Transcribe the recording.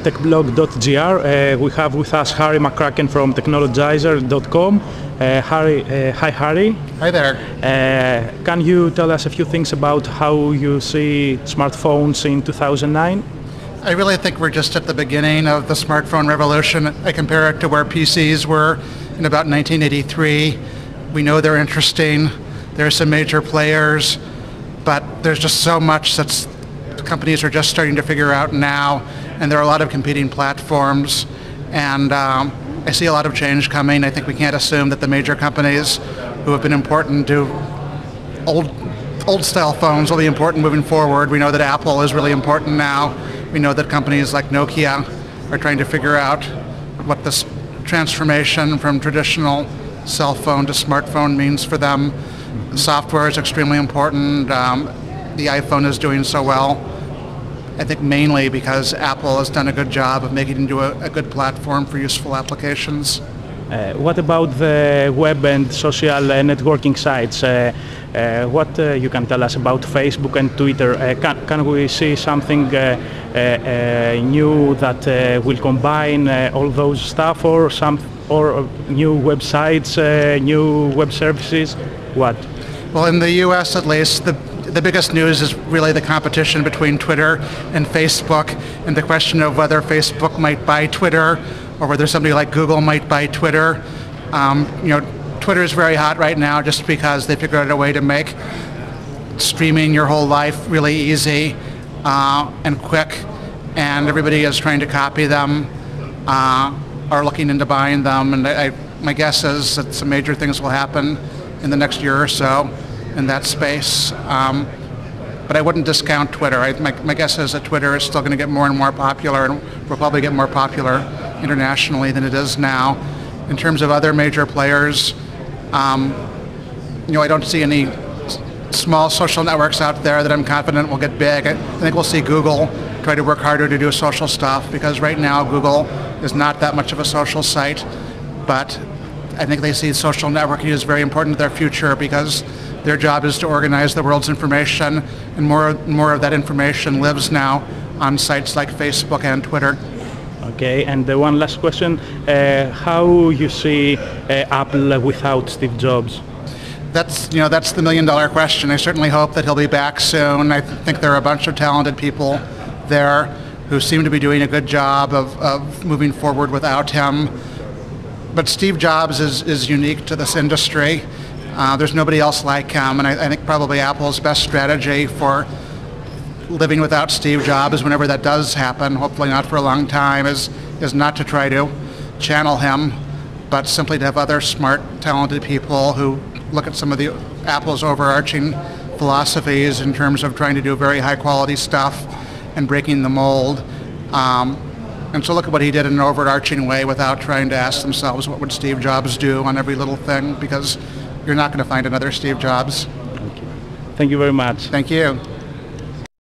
Techblog.gr. We have with us Harry McCracken from Technologizer.com. Hi Harry. Hi there. Can you tell us a few things about how you see smartphones in 2009? I really think we're just at the beginning of the smartphone revolution. I compare it to where PCs were in about 1983. We know they're interesting. There are some major players, but there's just so much that companies are just starting to figure out now, and there are a lot of competing platforms, and I see a lot of change coming. I think we can't assume that the major companies who have been important to old style phones will be important moving forward. We know that Apple is really important now. We know that companies like Nokia are trying to figure out what this transformation from traditional cell phone to smartphone means for them. Software is extremely important. The iPhone is doing so well, I think mainly because Apple has done a good job of making it into a good platform for useful applications. What about the web and social networking sites? What you can tell us about Facebook and Twitter? Can we see something new that will combine all those stuff, or new websites, new web services? What? Well, in the US at least, the biggest news is really the competition between Twitter and Facebook, and the question of whether Facebook might buy Twitter or whether somebody like Google might buy Twitter. Twitter is very hot right now just because they figured out a way to make streaming your whole life really easy and quick, and everybody is trying to copy them or looking into buying them, and my guess is that some major things will happen in the next year or so in that space. But I wouldn't discount Twitter. My guess is that Twitter is still going to get more and more popular, and will probably get more popular internationally than it is now. In terms of other major players, I don't see any small social networks out there that I'm confident will get big. I think we'll see Google try to work harder to do social stuff, because right now Google is not that much of a social site, but I think they see social networking as very important to their future, because their job is to organize the world's information, and more of that information lives now on sites like Facebook and Twitter. Okay, and one last question: how you see Apple without Steve Jobs? That's the million-dollar question. I certainly hope that he'll be back soon. I think there are a bunch of talented people there who seem to be doing a good job of moving forward without him. But Steve Jobs is unique to this industry. There's nobody else like him, and I think probably Apple's best strategy for living without Steve Jobs, whenever that does happen, hopefully not for a long time, is not to try to channel him, but simply to have other smart, talented people who look at some of the Apple's overarching philosophies in terms of trying to do very high quality stuff and breaking the mold. And so look at what he did in an overarching way without trying to ask themselves what would Steve Jobs do on every little thing, because you're not going to find another Steve Jobs. Thank you very much. Thank you.